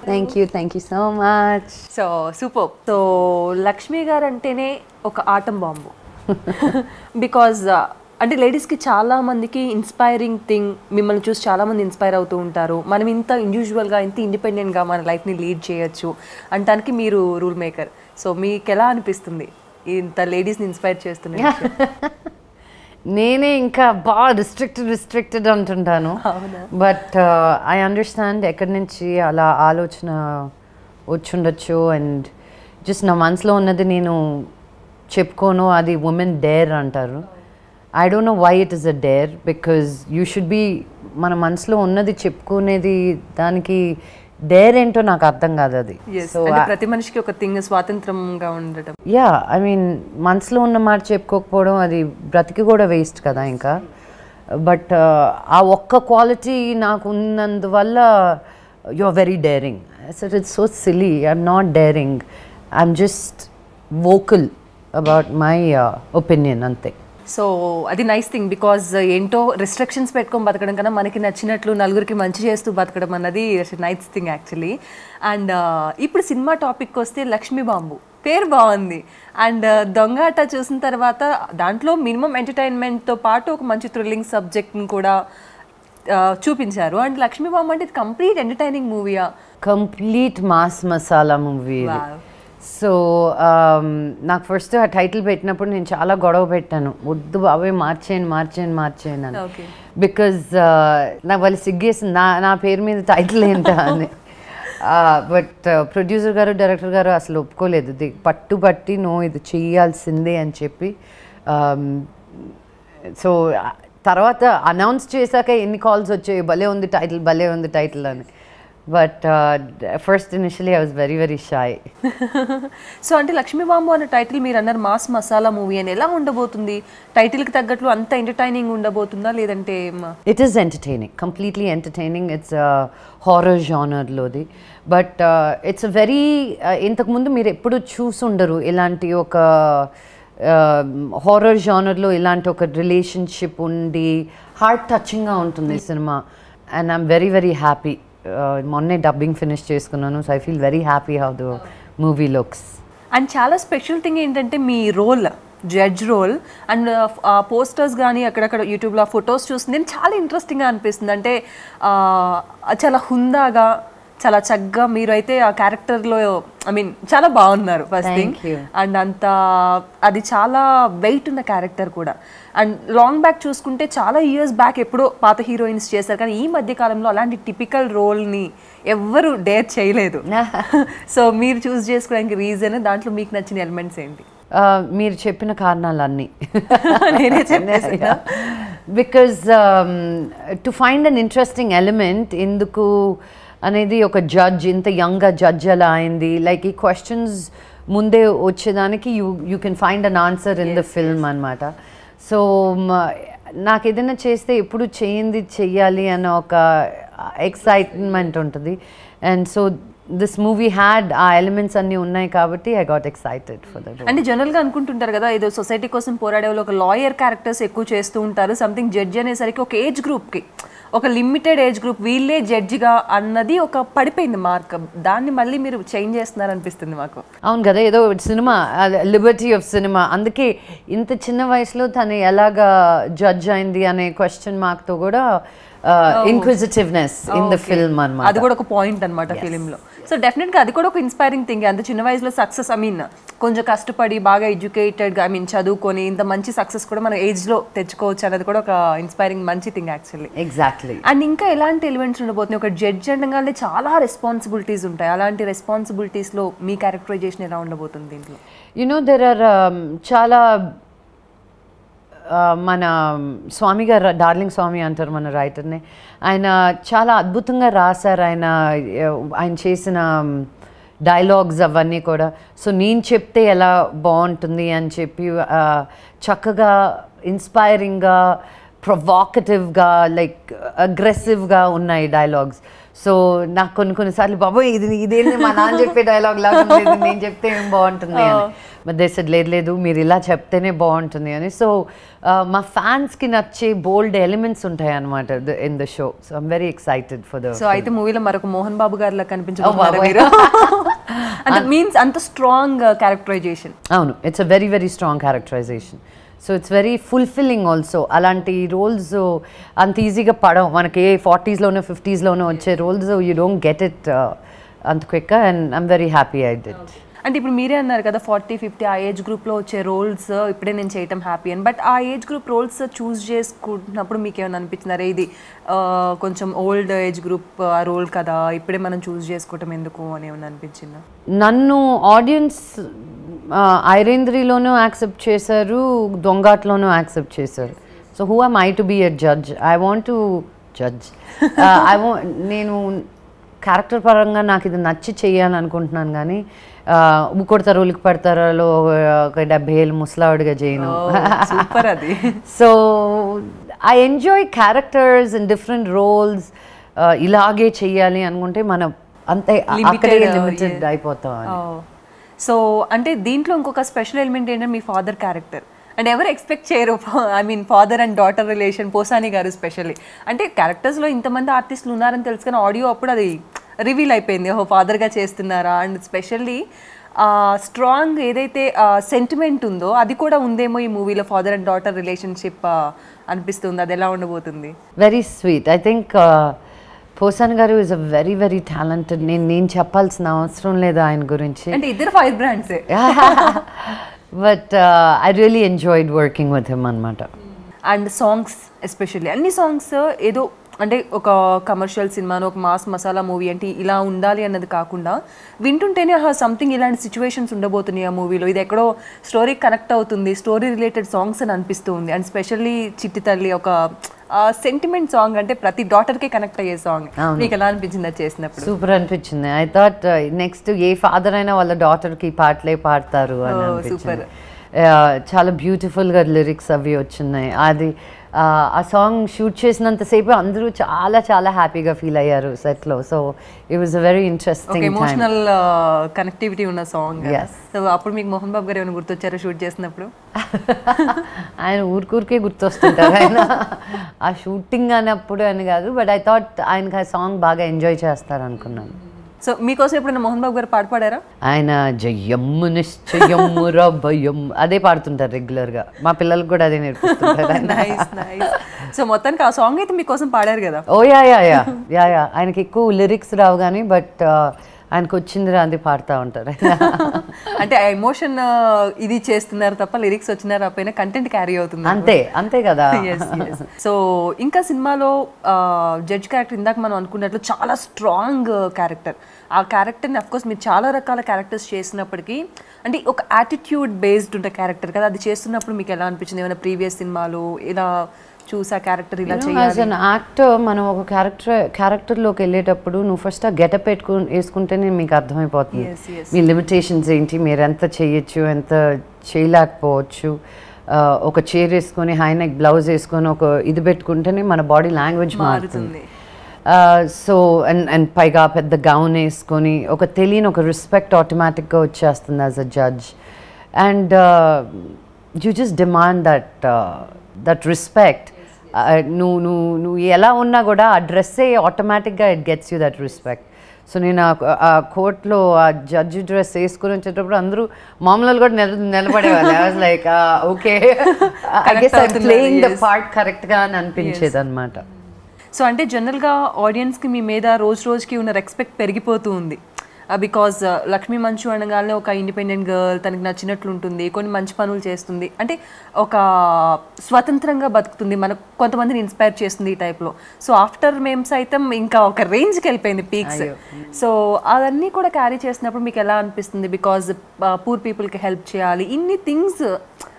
Thank you so much. So super. So Lakshmi గారు అంటేనే ఒక ఆటం బాంబు. బికాజ్ అంటే లేడీస్కి చాలా మందికి ఇన్స్పైరింగ్ థింగ్, మిమ్మల్ని చూసి చాలా మంది ఇన్స్పైర్ అవుతూ ఉంటారు. మనం ఇంత ఇండివిజువల్గా ఇంత ఇండిపెండెంట్గా మన లైఫ్ని లీడ్ చేయొచ్చు అంటానికి మీరు రూల్ మేకర్. సో మీకు ఎలా అనిపిస్తుంది ఇంత లేడీస్ని ఇన్స్పైర్ చేస్తున్నారు? నేనే ఇంకా బాగా రిస్ట్రిక్టెడ్ అంటుంటాను. బట్ ఐ అండర్స్టాండ్ ఎక్కడి నుంచి అలా ఆలోచన వచ్చుండొచ్చు. అండ్ జస్ట్ నా మనసులో ఉన్నది నేను చెప్పుకోను, అది ఉమెన్ డేర్ అంటారు. I don't know why it is a dare, because you should be మన మనసులో ఉన్నది చెప్పుకునేది. దానికి డేర్ ఏంటో నాకు అర్థం కాదు అది. సో ప్రతి మనిషికి ఒక థింగ్ స్వాతంత్రంగా ఉండటం. యా, ఐ మీన్ మనసులో ఉన్న మాట చెప్పుకోకపోవడం అది బ్రతికి కూడా వేస్ట్ కదా ఇంకా. బట్ ఆ ఒక్క క్వాలిటీ నాకు ఉన్నందువల్ల you are very daring. So it's so silly. I'm not daring, I'm just vocal about my opinion అంతే. సో అది నైస్ థింగ్. బికాజ్ ఏంటో రిస్ట్రిక్షన్స్ పెట్టుకొని బతకడం కన్నా మనకి నచ్చినట్లు నలుగురికి మంచి చేస్తూ బతకడం అన్నది నైస్ థింగ్ యాక్చువల్లీ. అండ్ ఇప్పుడు సినిమా టాపిక్ వస్తే లక్ష్మీ బాంబు పేరు బాగుంది. అండ్ దొంగాట చూసిన తర్వాత దాంట్లో మినిమం ఎంటర్టైన్మెంట్తో పాటు ఒక మంచి థ్రిల్లింగ్ సబ్జెక్ట్ని కూడా చూపించారు. అండ్ లక్ష్మీ బాంబు అంటే ఇది కంప్లీట్ ఎంటర్టైనింగ్ మూవీయా? Complete mass masala movie. So నాకు ఫస్ట్ ఆ టైటిల్ పెట్టినప్పుడు నేను చాలా గొడవ పెట్టాను, వద్దు బాబాయ్ మార్చేయండి అని. బికాజ్ నాకు వాళ్ళు సిగ్గేసింది నా పేరు మీద టైటిల్ ఏంటా అని. బట్ ప్రొడ్యూసర్ గారు డైరెక్టర్ గారు అసలు ఒప్పుకోలేదు. పట్టుబట్టి ఇది చేయాల్సిందే అని చెప్పి. సో తర్వాత అనౌన్స్ చేశాక ఎన్ని కాల్స్ వచ్చాయి, భలే ఉంది టైటిల్ అని. But first initially I was very shy. So అంటే లక్ష్మీ బాంబు అనే టైటిల్ మీరు అన్నారు మాస్ మసాలా మూవీ అని. ఎలా ఉండబోతుంది? టైటిల్కి తగ్గట్లు అంత ఎంటర్టైనింగ్ ఉండబోతుందా లేదంటే? It is entertaining, completely entertaining. It's horror జానర్లోది. బట్ ఇట్స్ వెరీ ఇంతకుముందు మీరు ఎప్పుడు చూసుండరు ఇలాంటి ఒక హారర్ జానర్లో ఇలాంటి ఒక రిలేషన్షిప్ ఉండి హార్ట్ టచింగ్గా ఉంటుంది cinema. And I'm very happy. మొన్నే డబ్బింగ్ ఫినిష్ చేసుకున్నాను. So I feel very happy how the movie looks. And చాలా స్పెషల్ థింగ్ ఏంటంటే మీ రోల్, జడ్జ్ రోల్. అండ్ ఆ పోస్టర్స్ కానీ అక్కడక్కడ యూట్యూబ్లో ఫొటోస్ చూస్తుంది చాలా ఇంట్రెస్టింగ్గా అనిపిస్తుంది. అంటే చాలా హుందాగా చాలా చక్కగా మీరు అయితే ఆ క్యారెక్టర్లో ఐ మీన్ చాలా బాగున్నారు ఫస్ట్ థింగ్. అండ్ అంత అది చాలా వెయిట్ ఉన్న క్యారెక్టర్ కూడా. అండ్ లాంగ్ బ్యాక్ చూసుకుంటే చాలా ఇయర్స్ బ్యాక్ ఎప్పుడో పాత హీరోయిన్స్ చేశారు, కానీ ఈ మధ్య కాలంలో అలాంటి టిపికల్ రోల్ని ఎవ్వరు డేర్ చేయలేదు. సో మీరు చూస్ చేసుకోవడానికి రీజన్, దాంట్లో మీకు నచ్చిన ఎలిమెంట్స్ ఏంటి? మీరు చెప్పిన కారణాలన్నీ నేనే చెప్పేసా. Because to find an interesting element ఎందుకు అనేది, ఒక జడ్జ్ ఇంత యంగ్గా జడ్జ్ ఎలా అయింది, లైక్ ఈ క్వశ్చన్స్ ముందే వచ్చేదానికి you can find an answer in the film అనమాట. సో నాకు ఏదైనా చేస్తే ఎప్పుడు చెయ్యాలి అన్న ఒక ఎక్సైట్మెంట్ ఉంటుంది. And so this movie had ఆ ఎలిమెంట్స్ అన్నీ ఉన్నాయి కాబట్టి I got excited for that. అంటే జనరల్గా అనుకుంటుంటారు కదా, ఏదో సొసైటీ కోసం పోరాడే వాళ్ళు ఒక లాయర్ క్యారెక్టర్స్ ఎక్కువ చేస్తూ ఉంటారు. సంథింగ్ జడ్జి అనేసరికి ఒక ఏజ్ గ్రూప్కి, ఒక లిమిటెడ్ ఏజ్ గ్రూప్ వీళ్ళే జడ్జిగా అన్నది ఒక పడిపోయింది మార్క్. దాన్ని మళ్ళీ మీరు చేంజ్ చేస్తున్నారు అనిపిస్తుంది మాకు. అవును కదా, ఏదో సినిమా లిబర్టీ ఆఫ్ సినిమా. అందుకే ఇంత చిన్న వయసులో తను ఎలాగా జడ్జ్ అయింది అనే క్వశ్చన్ మార్క్తో కూడా ఇన్క్విజిటివ్నెస్ ఇన్ ద ఫిల్మ్ అన్నమాట. అది కూడా ఒక పాయింట్ అనమాట ఫిలింలో. సో డెఫినెట్గా అది కూడా ఒక ఇన్స్పైరింగ్ థింగ్. అంత చిన్న వయసులో సక్సెస్, ఐ మీన్ కొంచెం కష్టపడి బాగా ఎడ్యుకేటెడ్గా, ఐ మీన్ చదువుకొని ఇంత మంచి సక్సెస్ కూడా మన ఏజ్లో తెచ్చుకోవచ్చు అనేది కూడా ఒక ఇన్స్పైరింగ్ మంచి థింగ్ యాక్చువల్లీ. ఎగ్జాక్ట్లీ. అండ్ ఇంకా ఎలాంటి ఎలిమెంట్స్ ఉండబోతున్నాయి? ఒక జడ్జ్ అనగానే చాలా రెస్పాన్సిబిలిటీస్ ఉంటాయి. అలాంటి రెస్పాన్సిబిలిటీస్లో మీ క్యారెక్టరైజేషన్ ఎలా ఉండబోతుంది దీంట్లో? యునో దెర్ ఆర్ చాలా మన స్వామి గారు, డార్లింగ్ స్వామి అంటారు మన రైటర్ని, ఆయన చాలా అద్భుతంగా రాశారు ఆయన చేసిన డైలాగ్స్ అవన్నీ కూడా. సో నేను చెప్తే ఎలా బాగుంటుంది అని చెప్పి చక్కగా ఇన్స్పైరింగ్గా ప్రొవాకటివ్గా లైక్ అగ్రెసివ్గా ఉన్నాయి డైలాగ్స్. సో నాకు కొన్నిసార్లు బాబోయ్ ఇదేంటి మా నాన్న చెప్పే డైలాగ్ లాగా లేదు, నేను చెప్తే ఏం బాగుంటుంది అని. బట్ దే సెడ్ లేదు మీరు ఇలా చెప్తేనే బాగుంటుంది అని. సో మా ఫ్యాన్స్కి నచ్చే బోల్డ్ ఎలిమెంట్స్ ఉంటాయి అనమాట in the show. So I'm very excited for the. So అయితే మూవీలో మరొక మోహన్ బాబు గారిలా కనిపించబోతున్నారు మీరు. అంటే మీన్స్ అంత స్ట్రాంగ్ క్యారెక్టరైజేషన్. అవును, it's a very very strong characterisation. So it's very fulfilling also. అలాంటి రోల్స్ అంత ఈజీగా పడవు మనకి. 40s ఫిఫ్టీస్లోనో వచ్చే roles you don't get it అంత క్విక్గా. And I'm very happy I did. అంటే ఇప్పుడు మీరే అన్నారు కదా 40-50 ఆ ఏజ్ గ్రూప్లో వచ్చే రోల్స్ ఇప్పుడే నేను చేయటం హ్యాపీ అని. బట్ ఆ ఏజ్ గ్రూప్ రోల్స్ చూస్ చేసుకుంటున్నప్పుడు మీకు ఏమైనా అనిపించిందా ఇది కొంచెం ఓల్డ్ ఏజ్ గ్రూప్ ఆ రోల్ కదా, ఇప్పుడే మనం చూస్ చేసుకోవటం ఎందుకు అని ఏమైనా అనిపించిందా? నన్ను ఆడియన్స్ ఐరేంద్రిలోనూ యాక్సెప్ట్ చేశారు, దొంగాట్లోనూ యాక్సెప్ట్ చేశారు. So who am I to be a judge? I want to judge. నేను క్యారెక్టర్ పరంగా నాకు ఇది నచ్చి చెయ్యాలని అనుకుంటున్నాను, కానీ ఊకొడతారు ఉలికి పడతారలో ఒక 70 ఏళ్ళు ముసలావిడిగా చేయను. సూపర్ అది. So I enjoy characters in different roles. ఇలాగే చెయ్యాలి అనుకుంటే మనం అంతే అక్కడే లిమిటెడ్ అయిపోతాం. సో అంటే దీంట్లో ఇంకొక స్పెషల్ ఎలిమెంట్ ఏంటంటే మీ ఫాదర్ క్యారెక్టర్. అండ్ ఎవరు ఎక్స్పెక్ట్ చేయరు, I mean father and daughter relation. Posani గారు స్పెషల్లీ అంటే క్యారెక్టర్స్లో ఇంతమంది ఆర్టిస్టులు ఉన్నారని తెలుసు, కానీ ఆడియో అప్పుడు అది రివీల్ అయిపోయింది ఓహో ఫాదర్గా చేస్తున్నారా. అండ్ స్పెషల్లీ స్ట్రాంగ్ ఏదైతే సెంటిమెంట్ ఉందో అది కూడా ఉందేమో ఈ మూవీలో, ఫాదర్ అండ్ డాటర్ రిలేషన్షిప్ అనిపిస్తుంది. అది ఎలా ఉండబోతుంది? Very sweet. I think Posani garu is a very very talented. నేను చెప్పాల్సిన అవసరం లేదు ఆయన గురించి. అంటే ఇద్దరు ఫైర్ బ్రాండ్సే. But I really enjoyed working with him అనమాట. అండ్ సాంగ్స్ ఎస్పెషల్లీ అన్ని సాంగ్స్ ఏదో అంటే ఒక కమర్షియల్ సినిమాను ఒక మాస్ మసాలా మూవీ అంటే ఇలా ఉండాలి అన్నది కాకుండా వింటుంటేనే సంథింగ్ ఇలాంటి సిచ్యువేషన్స్ ఉండబోతున్నాయి ఆ మూవీలో, ఇది ఎక్కడో స్టోరీ కనెక్ట్ అవుతుంది, స్టోరీ రిలేటెడ్ సాంగ్స్ అని అనిపిస్తూ ఉంది. అండ్ స్పెషల్లీ చిట్టి తల్లి ఒక సెంటిమెంట్ సాంగ్, అంటే ప్రతి డాటర్కే కనెక్ట్ అయ్యే సాంగ్. మీకు ఎలా అనిపించింది అది చేసినప్పుడు? సూపర్ అనిపించింది. I thought next A father అయినా వాళ్ళ డాటర్కి పాటలే పాడతారు అని అనిపించింది. చాలా బ్యూటిఫుల్గా లిరిక్స్ అవి వచ్చినాయి. అది ఆ సాంగ్ షూట్ చేసినంతసేపు అందరూ చాలా చాలా హ్యాపీగా ఫీల్ అయ్యారు సెట్లో. So it was a very interesting emotional connectivity ఉన్న సాంగ్. సో అప్పుడు మీకు మోహన్ బాబు గారు ఏమైనా గుర్తొచ్చారో షూట్ చేసినప్పుడు? ఆయన ఊరికే గుర్తొస్తుంటారు ఆయన ఆ షూటింగ్ అన్నప్పుడు అని కాదు, బట్ ఐ థాట్ ఆయనకి ఆ సాంగ్ బాగా ఎంజాయ్ చేస్తారు అనుకున్నాను. సో మీకోసం ఎప్పుడైనా మోహన్ బాబు గారు పాట పాడారా? ఆయన జయమ్ము నిశ్చయమ్ము రభయం అదే పాడుతుంటారు రెగ్యులర్గా. మా పిల్లలకు కూడా అదే నేర్పిస్తుంటారు. సో మొత్తానికి ఆ సాంగ్ అయితే మీకోసం పాడారు కదా? Oh yeah yeah yeah yeah yeah ఆయనకి ఎక్కువ లిరిక్స్ రావు కానీ బట్ ఆయనకు వచ్చింది రాంది పాడుతూ ఉంటారు. అంటే ఆ ఎమోషన్ ఇది చేస్తున్నారు తప్ప లిరిక్స్ వచ్చినా రాపోయినా కంటెంట్ క్యారీ అవుతుంది. అంతే అంతే కదా. సో ఇంకా సినిమాలో జడ్జ్ క్యారెక్టర్ ఇందాక మనం అనుకున్నట్లు చాలా స్ట్రాంగ్ క్యారెక్టర్. ఆ క్యారెక్టర్ని అఫ్కోర్స్ మీరు చాలా రకాల క్యారెక్టర్స్ చేసినప్పటికీ అంటే ఒక యాటిట్యూడ్ బేస్డ్ ఉండే క్యారెక్టర్ కదా, అది చేస్తున్నప్పుడు మీకు ఎలా అనిపించింది? ఏమైనా ప్రీవియస్ సినిమాలో ఇలా చూసా క్యారెక్టర్ ఇలా చేయాలి? యాజ్ అన్ యాక్టర్ మనం ఒక క్యారెక్టర్లోకి వెళ్ళేటప్పుడు నువ్వు ఫస్ట్ ఆ గెటప్ వేసుకుంటేనే మీకు అర్థమైపోతుంది మీ లిమిటేషన్స్ ఏంటి, మీరు ఎంత చేయొచ్చు ఎంత చేయలేకపోవచ్చు. ఒక చైర్ వేసుకొని హై నెక్ బ్లౌజ్ వేసుకొని ఒక ఇది పెట్టుకుంటేనే మన బాడీ లాంగ్వేజ్ మారుతుంది. సో అండ్ పైగా పెద్ద గౌన్ వేసుకొని ఒక తెలియని ఒక రెస్పెక్ట్ ఆటోమేటిక్గా వచ్చేస్తుంది as a judge. And you just demand that respect. నువ్వు ఎలా ఉన్నా కూడా ఆ డ్రెస్సే ఆటోమేటిక్గా it gets you that respect. So నేను ఆ కోర్టులో ఆ జడ్జి డ్రెస్ వేసుకుని వచ్చేటప్పుడు అందరూ మామూలు కూడా నిలబడేవాళ్ళు. I was like okay I guess I playing the part కరెక్ట్గా అని అనిపించేది అనమాట. సో అంటే జనరల్గా ఆడియన్స్కి మీ మీద రోజు రోజుకి ఉన్న రెస్పెక్ట్ పెరిగిపోతూ ఉంది. బికాజ్ లక్ష్మీ మంచు అనగానే ఒక ఇండిపెండెంట్ గర్ల్, తనకి నచ్చినట్లు ఉంటుంది, కొన్ని మంచి పనులు చేస్తుంది, అంటే ఒక స్వతంత్రంగా బతుకుతుంది, మనకు కొంతమందిని ఇన్స్పైర్ చేస్తుంది ఈ టైప్లో. సో ఆఫ్టర్ మేము సైతం ఇంకా ఒక రేంజ్కి వెళ్ళిపోయింది పీక్స్. సో అవన్నీ కూడా క్యారీ చేసినప్పుడు మీకు ఎలా అనిపిస్తుంది? బికాజ్ పూర్ పీపుల్కి హెల్ప్ చేయాలి, ఇన్ని థింగ్స్,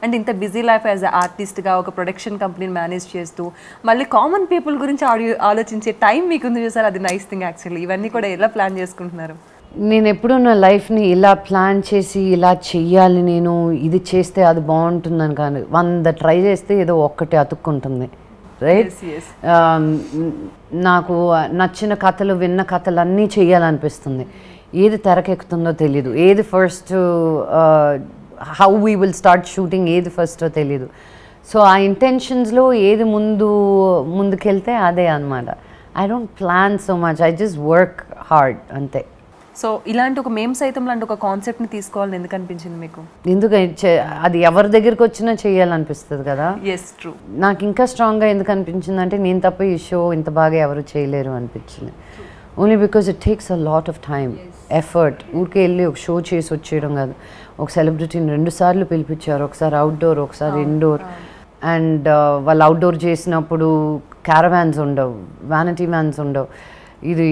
అంటే ఇంత బిజీ లైఫ్ యాజ్ అ ఆర్టిస్ట్గా ఒక ప్రొడక్షన్ కంపెనీని మేనేజ్ చేస్తూ మళ్ళీ కామన్ పీపుల్ గురించి ఆలోచించే టైం మీకుంది చూసారు, అది నైస్ థింగ్ యాక్చువల్లీ. ఇవన్నీ కూడా ఎలా ప్లాన్ చేసుకుంటున్నారు? నేను ఎప్పుడూ నా లైఫ్ని ఇలా ప్లాన్ చేసి ఇలా చెయ్యాలి, నేను ఇది చేస్తే అది బాగుంటుందని కానీ 100 ట్రై చేస్తే ఏదో ఒక్కటి అతుక్కుంటుంది. రైట్. నాకు నచ్చిన కథలు విన్న కథలు అన్నీ చేయాలనిపిస్తుంది. ఏది తెరకెక్కుతుందో తెలీదు, ఏది first how we will start shooting ఏది ఫస్టో తెలీదు. సో ఆ ఇంటెన్షన్స్లో ఏది ముందుకెళ్తే అదే అనమాట. I don't plan so much, I just work hard అంతే. సో ఇలాంటి ఒక మేము సైతం లాంటి ఒక కాన్సెప్ట్ని తీసుకోవాలని ఎందుకు అనిపించింది మీకు? ఎందుకంటే అది ఎవరి దగ్గరికి వచ్చినా చేయాలనిపిస్తుంది కదా. Yes, true. నాకు ఇంకా స్ట్రాంగ్గా ఎందుకు అనిపించింది అంటే నేను తప్ప ఈ షో ఇంత బాగా ఎవరు చేయలేరు అనిపించింది. Only because it takes a lot of time, effort. ఊరికే వెళ్ళి ఒక షో చేసి వచ్చేయడం కాదు. ఒక సెలబ్రిటీని 2 సార్లు పిలిపించారు, ఒకసారి అవుట్డోర్ ఒకసారి ఇండోర్. అండ్ వాళ్ళు అవుట్డోర్ చేసినప్పుడు క్యారవాన్స్ ఉండవు, వ్యానిటీ వ్యాన్స్ ఉండవు. ఇది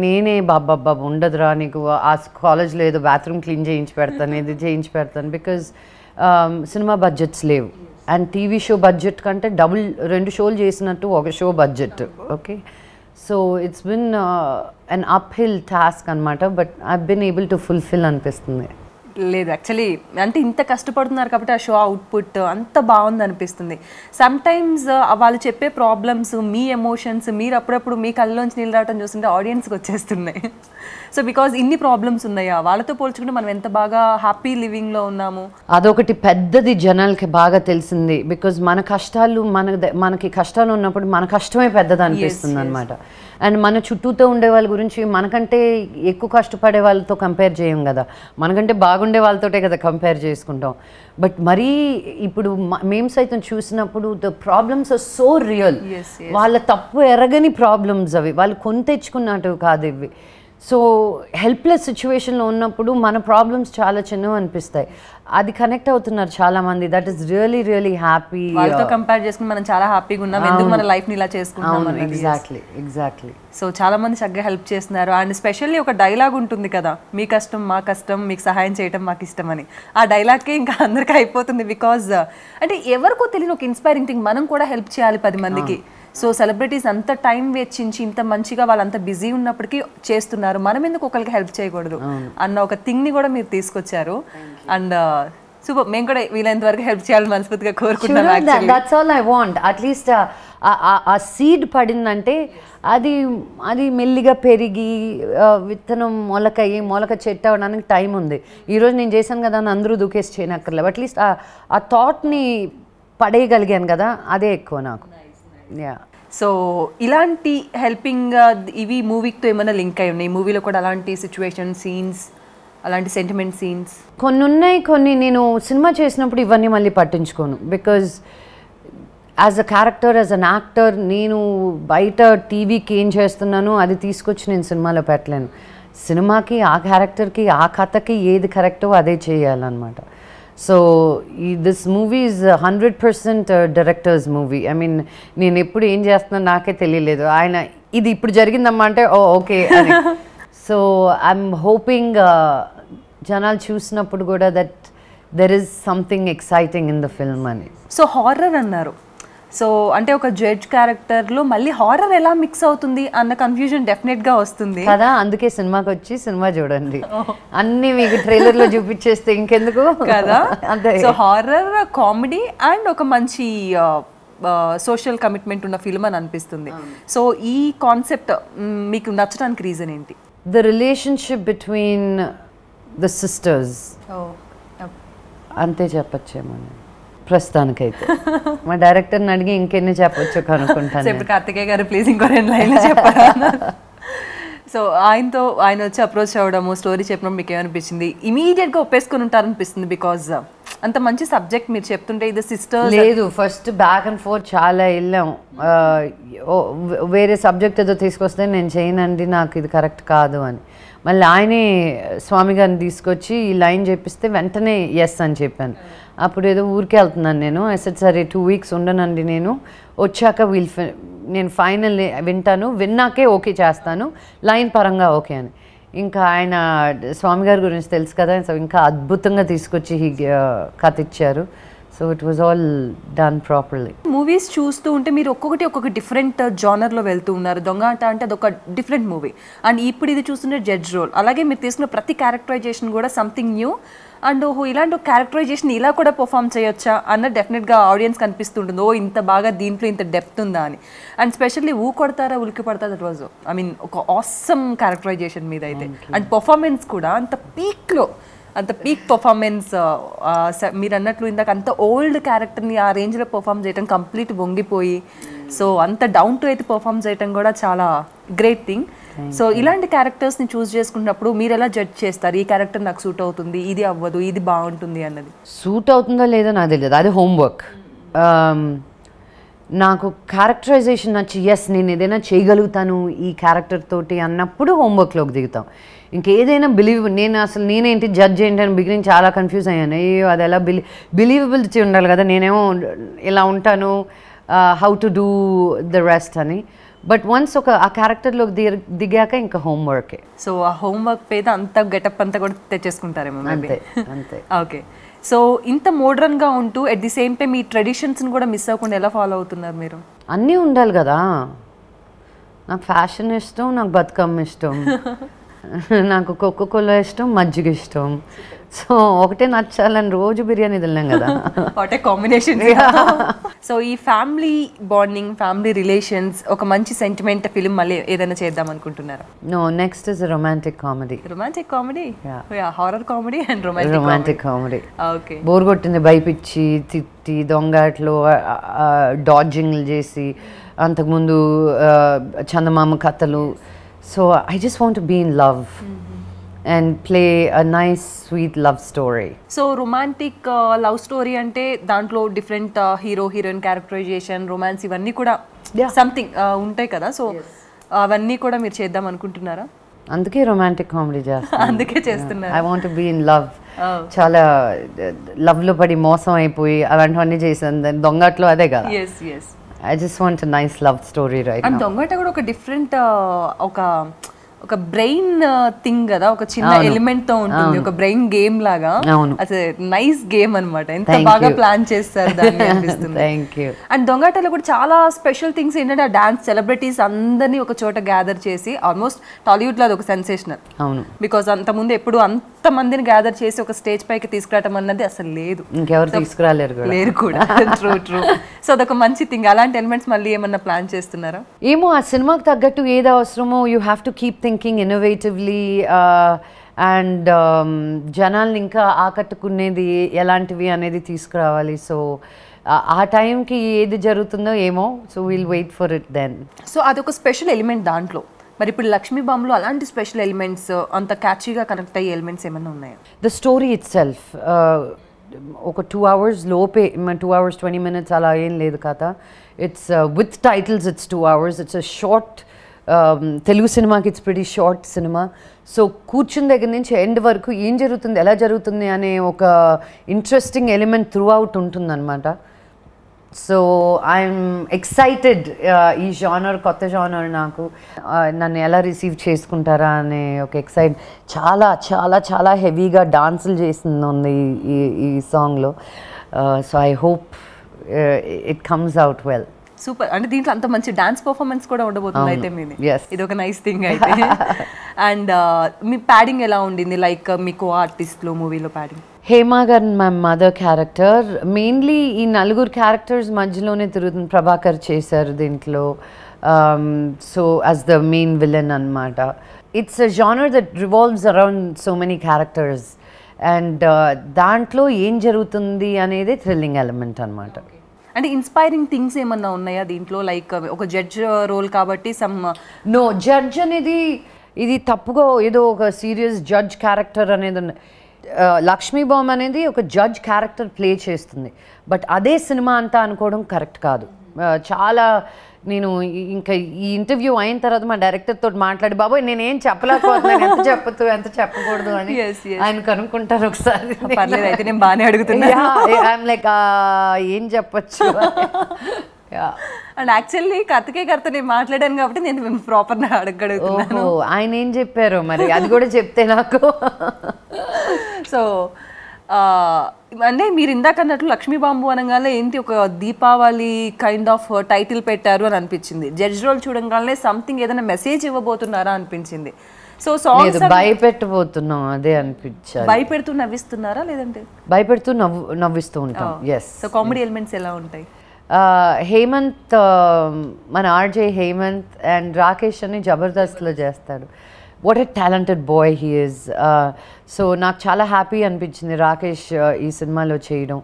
నేనే బాబా ఉండదురా నీకు, ఆ కాలేజ్లో ఏదో బాత్రూమ్ క్లీన్ చేయించి పెడతాను, ఇది చేయించి పెడతాను. బికాజ్ సినిమా బడ్జెట్స్ లేవు. అండ్ టీవీ షో బడ్జెట్ కంటే డబుల్ 2 షోలు చేసినట్టు ఒక show budget. Okay, so it's been an uphill task అనమాట. But I been able to fulfil అనిపిస్తుంది. లేదు, యాక్చువల్లీ అంటే ఇంత కష్టపడుతున్నారు కాబట్టి ఆ షో అవుట్పుట్ అంత బాగుంది అనిపిస్తుంది. సమ్టైమ్స్ వాళ్ళు చెప్పే ప్రాబ్లమ్స్, మీ ఎమోషన్స్, మీరు అప్పుడప్పుడు మీ కళ్ళలోంచి నీళ్ళు రావడం చూస్తుంటే ఆడియన్స్కి వచ్చేస్తున్నాయి. సో బికాజ్ ఇన్ని ప్రాబ్లమ్స్ ఉన్నాయా, వాళ్ళతో పోల్చుకుంటే మనం ఎంత బాగా హ్యాపీ లివింగ్లో ఉన్నాము. అదొకటి పెద్దది జనాలకి బాగా తెలిసింది. బికాజ్ మన కష్టాలు మనకి కష్టాలు ఉన్నప్పుడు మన కష్టమే పెద్దది అనిపిస్తుంది అనమాట. అండ్ మన చుట్టూతో ఉండే వాళ్ళ గురించి మనకంటే ఎక్కువ కష్టపడే వాళ్ళతో కంపేర్ చేయం కదా, మనకంటే బాగుండే వాళ్ళతోటే కదా కంపేర్ చేసుకుంటాం. బట్ మరీ ఇప్పుడు మేము సైతం చూసినప్పుడు the problems are so real. వాళ్ళ తప్పు ఎరగని ప్రాబ్లమ్స్ అవి, వాళ్ళు కొని తెచ్చుకున్నట్టు కాదు ఇవి. సో హెల్ప్లెస్ సిచ్యువేషన్లో ఉన్నప్పుడు మన ప్రాబ్లమ్స్ చాలా చిన్నవి అనిపిస్తాయి. అది కనెక్ట్ అవుతున్నారు చాలామంది. That is really really happy. వాళ్ళతో కంపేర్ చేసుకుని మనం చాలా హ్యాపీగా ఉన్నాం, ఎందుకు మన లైఫ్ని ఇలా చేసుకుంటాం. ఎగ్జాక్ట్లీ. సో చాలా మంది చక్కగా హెల్ప్ చేస్తున్నారు. అండ్ స్పెషల్లీ ఒక డైలాగ్ ఉంటుంది కదా, మీ కష్టం మా కష్టం, మీకు సహాయం చేయడం మాకు ఇష్టం అని. ఆ డైలాగ్కే ఇంకా అందరికీ అయిపోతుంది. బికాజ్ అంటే ఎవరికో తెలియని ఒక ఇన్స్పైరింగ్ థింగ్, మనం కూడా హెల్ప్ చేయాలి 10 మందికి. సో సెలబ్రిటీస్ అంత టైం వెచ్చించి ఇంత మంచిగా వాళ్ళంత బిజీ ఉన్నప్పటికీ చేస్తున్నారు, మనం ఎందుకు ఒకరికి హెల్ప్ చేయకూడదు అన్న ఒక థింగ్ని కూడా మీరు తీసుకొచ్చారు. And super. మేము కూడా వీలైనంత వరకు హెల్ప్ చేయాలని మనస్ఫూర్తిగా కోరుకుంటున్నాం. That's all I want. At least ఆ సీడ్ పడిందంటే అది మెల్లిగా పెరిగి విత్తనం మొలక చెట్టు అవ్వడానికి టైం ఉంది. ఈరోజు నేను చేశాను కదా అని అందరూ దూకేసి చేయనక్కర్లేదు. అట్లీస్ట్ ఆ థాట్ని పడేయగలిగాను కదా, అదే ఎక్కువ నాకు. సో ఇలాంటి హెల్పింగ్ ఇవి మూవీతో ఏమైనా లింక్ అయి ఉన్నాయి? మూవీలో కూడా అలాంటి సిచ్యువేషన్ సీన్స్, అలాంటి సెంటిమెంట్ సీన్స్ కొన్ని ఉన్నాయి. కొన్ని నేను సినిమా చేసినప్పుడు ఇవన్నీ మళ్ళీ పట్టించుకోను. Because as a character, as an actor, నేను బయట టీవీకి ఏం చేస్తున్నానో అది తీసుకొచ్చి నేను సినిమాలో పెట్టలేను. సినిమాకి, ఆ క్యారెక్టర్కి, ఆ కథకి ఏది కరెక్టో అదే చేయాలన్నమాట. So this movie is 100% directors movie. I mean నేను ఎప్పుడు ఏం చేస్తున్నాను నాకే తెలియలేదు. ఆయన ఇది ఇప్పుడు జరిగిందమ్మా అంటే ఓకే అని. సో ఐఎమ్ హోపింగ్ జనాలు చూసినప్పుడు కూడా that there is something exciting in the film అని. సో హారర్ అన్నారు. సో అంటే ఒక జడ్జ్ క్యారెక్టర్లో మళ్ళీ హారర్ ఎలా మిక్స్ అవుతుంది అన్న కన్ఫ్యూజన్ డెఫినెట్గా వస్తుంది కదా. అందుకే సినిమాకి వచ్చి సినిమా చూడండి, అన్నీ మీకు ట్రైలర్లో చూపించేస్తే ఇంకెందుకు కదా. సో హారర్, కామెడీ అండ్ ఒక మంచి సోషల్ కమిట్మెంట్ ఉన్న ఫిల్మ్ అని అనిపిస్తుంది. సో ఈ కాన్సెప్ట్ మీకు నచ్చడానికి రీజన్ ఏంటి? The relationship between the sisters, అంతే చెప్పచ్చేమో ప్రస్తుతానికైతే. మా డైరెక్టర్ని అడిగి ఇంకెన్ని చెప్పొచ్చు కనుక్కుంటాను. ఇప్పుడు కార్తికేయ గారు ప్లీజ్ ఇంకో 2 లైన్లు చెప్పారా? సో ఆయన వచ్చి అప్రోచ్ అవ్వడము, స్టోరీ చెప్పడం మీకు ఏమనిపించింది? ఇమీడియట్గా ఒప్పేసుకుని ఉంటారనిపిస్తుంది బికాజ్ అంత మంచి సబ్జెక్ట్ మీరు చెప్తుంటే. ఇది సిస్టర్ లేదు, ఫస్ట్ బ్యాక్ అండ్ ఫోర్త్ చాలా వెళ్ళాం. వేరే సబ్జెక్ట్ ఏదో తీసుకొస్తే నేను చేయనండి, నాకు ఇది కరెక్ట్ కాదు అని. మళ్ళీ ఆయనే స్వామి గారిని తీసుకొచ్చి ఈ లైన్ చెప్పిస్తే వెంటనే ఎస్ అని చెప్పాను. అప్పుడు ఏదో ఊరికే వెళ్తున్నాను నేను. అసలు సరే 2 weeks ఉండనండి, నేను వచ్చాక నేను ఫైనల్ వింటాను, విన్నాకే ఓకే చేస్తాను, లైన్ పరంగా ఓకే అని. ఇంకా ఆయన స్వామి గారి గురించి తెలుసు కదా, సో ఇంకా అద్భుతంగా తీసుకొచ్చి కథ ఇచ్చారు. So it was all done properly. Movies చూస్తూ ఉంటే మీరు ఒక్కొక్క డిఫరెంట్ జానర్లో వెళ్తూ ఉన్నారు. దొంగ ఆట అంటే అదొక డిఫరెంట్ మూవీ, అండ్ ఇప్పుడు ఇది చూస్తుంటే జడ్జ్ రోల్. అలాగే మీరు తీసుకున్న ప్రతి క్యారెక్టరైజేషన్ కూడా సంథింగ్ న్యూ, అండ్ ఇలాంటి ఒక క్యారెక్టరైజేషన్ ఇలా కూడా పర్ఫామ్ చేయొచ్చా అన్న డెఫినెట్గా ఆడియన్స్ కనిపిస్తుంటుంది. ఓ ఇంత బాగా దీంట్లో ఇంత డెప్త్ ఉందా అని. అండ్ స్పెషల్లీ ఊ కొడతారా ఉలికి పడతారా దట్ వాజ్ ఐ మీన్ ఒక ఆసమ్ క్యారెక్టరైజేషన్ మీద అయితే, అండ్ పర్ఫార్మెన్స్ కూడా అంత పీక్లో, అంత పీక్ పర్ఫార్మెన్స్. మీరు అన్నట్లు ఇందాక అంత ఓల్డ్ క్యారెక్టర్ని ఆ రేంజ్లో పర్ఫామ్ చేయడం కంప్లీట్ వంగిపోయి, సో అంత డౌన్ టు అయితే పర్ఫామ్ చేయడం కూడా చాలా గ్రేట్ థింగ్. సో ఇలాంటి క్యారెక్టర్స్ని చూస్ చేసుకున్నప్పుడు మీరు ఎలా జడ్జ్ చేస్తారు, ఈ క్యారెక్టర్ నాకు సూట్ అవుతుంది, ఇది అవ్వదు, ఇది బాగుంటుంది అన్నది? సూట్ అవుతుందో లేదో నాకు తెలియదు, అది హోంవర్క్. నాకు క్యారెక్టరైజేషన్ నచ్చి ఎస్ నేను ఏదైనా చేయగలుగుతాను ఈ క్యారెక్టర్ తోటి అన్నప్పుడు హోంవర్క్లోకి దిగుతాం. ఇంకేదైనా నేను అసలు నేనేంటి జడ్జ్ ఏంటి అని బిగినింగ్ చాలా కన్ఫ్యూజ్ అయ్యాను. అయ్యో అది ఎలా బిలీవబిలిటీ ఉండాలి కదా, నేనేమో ఇలా ఉంటాను, how to do the rest అని. బట్ వన్స్ ఆ క్యారెక్టర్లోకి దిగాక ఇంకా హోంవర్కే. సో ఆ హోంవర్క్ మీద అంత గెటప్ అంతా కూడా తెచ్చేసుకుంటారేమో. అంతే అంతే. ఓకే. సో ఇంత మోడ్రన్గా ఉంటూ అట్ ది సేమ్ టైం ఈ ట్రెడిషన్స్ని కూడా మిస్ అవ్వకుండా ఎలా ఫాలో అవుతున్నారు మీరు? అన్నీ ఉండాలి కదా, నాకు ఫ్యాషన్ ఇష్టం, నాకు బతుకమ్మ ఇష్టం, నాకు కోకోకోలా ఇష్టం, మజ్జిగ ఇష్టం. సో ఒకటే నచ్చాలని రోజు బిర్యానీ తిన్నాం కదా, వాట్ ఏ కాంబినేషన్. సో ఈ ఫ్యామిలీ బాండింగ్, ఫ్యామిలీ రిలేషన్స్, ఒక మంచి సెంటిమెంట్ ఫిల్మ్ మళ్ళీ ఏదైనా చేద్దాం అనుకుంటున్నారా? No, next is romantic comedy. Romantic comedy, horror comedy and romantic comedy. Okay. Bore కొట్టింది, భయపిచ్చి తిట్టి దొంగట్లో డాడ్జింగ్లు చేసి, అంతకుముందు చందమామ కథలు. So I just want to be in love and play a nice sweet love story. So romantic love story ante dantlo different hero heroine characterization, romance ivanni kuda something untai kada. So avanni kuda meer cheddam anukuntunnara? అందుకే romantic comedy చేస్తాను. అందుకే చేస్తున్నారు. I want to be in love. చాలా love లో పడి మోసం అయిపోయి అలాంటివన్నీ చేశాను. దొంగట్లో అదే కదా. yes yes. I just want a nice love story right now. And దొంగట కూడా ఒక డిఫరెంట్ ఒక బ్రెయిన్ థింగ్ కదా, ఒక చిన్న ఎలిమెంట్ తో ఉంటుంది, ఒక బ్రెయిన్ గేమ్ లాగా. అసలు నైస్ గేమ్ అన్నమాట. ఎంత బాగా ప్లాన్ చేస్తారు దాన్ని అనిపిస్తుంది. Thank you. అండ్ దొంగటలో కూడా చాలా స్పెషల్ థింగ్స్ ఏంటంటే ఆ డాన్స్ సెలబ్రిటీస్ అందరినీ ఒక చోట గ్యాదర్ చేసి, ఆల్మోస్ట్ టాలీవుడ్ లో అది ఒక సెన్సేషనల్. అవును. బికాస్ అంతకుముందు ఎప్పుడు అంత మందిని గ్యాదర్ చేసి ఒక స్టేజ్ పైకి తీసుకురావడం అన్నది అసలు లేదు, ఇంకెవరు తీసుకురాలేరు కూడా. True true. సో అదొక మంచి థింగ్. అలాంటి ఎలిమెంట్స్ మళ్ళీ ఏమన్నా ప్లాన్ చేస్తున్నారా? ఏమో, ఆ సినిమాకి తగ్గట్టు ఏది అవసరమో you have to keep thinking innovatively, and జనాల్ని ఇంకా ఆకట్టుకునేది ఎలాంటివి అనేది తీసుకురావాలి. సో ఆ టైంకి ఏది జరుగుతుందో ఏమో, so will wait for it then. So అదొక స్పెషల్ ఎలిమెంట్ దాంట్లో. మరి ఇప్పుడు లక్ష్మీ బాంబులో అలాంటి స్పెషల్ ఎలిమెంట్స్, అంత క్యాచీగా కనెక్ట్ అయ్యే ఎలిమెంట్స్ ఏమైనా ఉన్నాయా? ద స్టోరీ ఇట్ సెల్ఫ్ ఒక 2 hours లోపే, 2 hours 20 minutes అలా ఏం లేదు కదా. It's with titles it's 2 hours. It's a short Telugu సినిమాకి it's pretty short cinema. So కూర్చుని దగ్గర నుంచి ఎండ్ వరకు ఏం జరుగుతుంది, ఎలా జరుగుతుంది అనే ఒక ఇంట్రెస్టింగ్ ఎలిమెంట్ త్రూ అవుట్ ఉంటుందన్నమాట. So I'm excited. ఈ జానర్ కొత్త జానర్, నాకు నన్ను ఎలా రిసీవ్ చేసుకుంటారా అనే ఒక ఎక్సైట్. చాలా చాలా చాలా హెవీగా డాన్సులు చేస్తుంది ఈ సాంగ్లో. So I hope it comes out well. Super. అంటే దీంట్లో అంత మంచి డాన్స్ పర్ఫార్మెన్స్ కూడా ఉండబోతుంది అయితే మీది. ఇది ఒక నైస్ థింగ్ అయితే. అండ్ మీ ప్యాడింగ్ ఎలా ఉండింది, లైక్ మీకు ఆర్టిస్ట్లో మూవీలో ప్యాడింగ్? హేమా గారు మా మదర్ క్యారెక్టర్. మెయిన్లీ ఈ నలుగురు క్యారెక్టర్స్ మధ్యలోనే తిరుగుతుంది. ప్రభాకర్ చేశారు దీంట్లో, so as the main villain అనమాట. It's a genre that revolves around so many characters, and దాంట్లో ఏం జరుగుతుంది అనేది థ్రిల్లింగ్ ఎలిమెంట్ అనమాట. అంటే ఇన్స్పైరింగ్ థింగ్స్ ఏమన్నా ఉన్నాయా దీంట్లో, లైక్ ఒక జడ్జ్ రోల్ కాబట్టి సమ్? నో, జడ్జ్ అనేది ఇది తప్పుగా ఏదో ఒక సీరియస్ జడ్జ్ క్యారెక్టర్ అనేది. లక్ష్మీ బాంబ్ అనేది ఒక జడ్జ్ క్యారెక్టర్ ప్లే చేస్తుంది, బట్ అదే సినిమా అంతా అనుకోవడం కరెక్ట్ కాదు. చాలా నేను ఇంకా ఈ ఇంటర్వ్యూ అయిన తర్వాత మా డైరెక్టర్ తోటి మాట్లాడి, బాబోయ్ నేనేం చెప్పలేకపోతున్నాను, ఎంత చెప్పొద్దు ఎంత చెప్పకూడదు అని ఆయన కనుక్కుంటారు ఒకసారి. అయితే నేను బాగానే అడుగుతున్నా. ఐఎమ్ లైక్ ఏం చెప్పచ్చు. అండ్ యాక్చువల్లీ కర్తకే నేను మాట్లాడాను కాబట్టి నేను ప్రాపర్గా అడగడుగుతున్నాను. ఆయన ఏం చెప్పారు మరి అది కూడా చెప్తే నాకు. సో అంటే మీరు ఇందాక అన్నట్లు లక్ష్మీ బాంబు అనగానే ఏంటి ఒక దీపావళి కైండ్ ఆఫ్ టైటిల్ పెట్టారు అని అనిపించింది. జడ్జ్ రోల్ చూడగానే సంథింగ్ ఏదైనా మెసేజ్ ఇవ్వబోతున్నారా అనిపించింది. సో సాంగ్స్ భయపెట్టబోతున్నాం అదే అనిపించారు. భయపెడుతూ నవ్విస్తున్నారా లేదంటే భయపెడుతూ నవ్విస్తూ ఉంటాం. ఎస్. సో కామెడీ ఎలిమెంట్స్ ఎలా ఉంటాయి? హేమంత్, మన ఆర్జే హేమంత్ అండ్ రాకేష్ అని జబర్దస్త్లో చేస్తాడు. What a talented boy he is. So నాకు చాలా హ్యాపీ అనిపించింది రాకేష్ ఈ సినిమాలో చేయడం.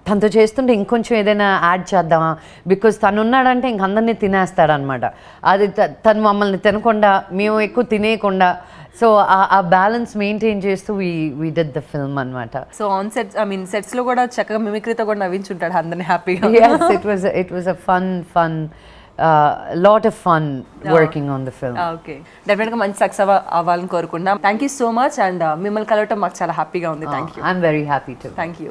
తనతో చేస్తుంటే ఇంకొంచెం ఏదైనా యాడ్ చేద్దామా, బికాజ్ తను ఉన్నాడంటే ఇంక అందరినీ తినేస్తాడనమాట. అది తను మమ్మల్ని తినకుండా, మేము ఎక్కువ తినేయకుండా, సో ఆ బ్యాలెన్స్ మెయింటైన్ చేస్తూ వీ డిడ్ ద ఫిల్మ్ అనమాట. So on sets, I mean సెట్స్లో కూడా చక్కగా మిమిక్రీతో కూడా నవ్వించుంటాడు అందరినీ హ్యాపీగా. Yes, it was a fun lot of fun working on the film. Okay, డెఫినెట్గా మంచి సక్సెస్ అవ్వాలని కోరుకుంటున్నాం. Thank you so much. And మిమ్మల్ని కలవటం మాకు చాలా హ్యాపీగా ఉంది. Thank you. I'm very happy too. Thank you.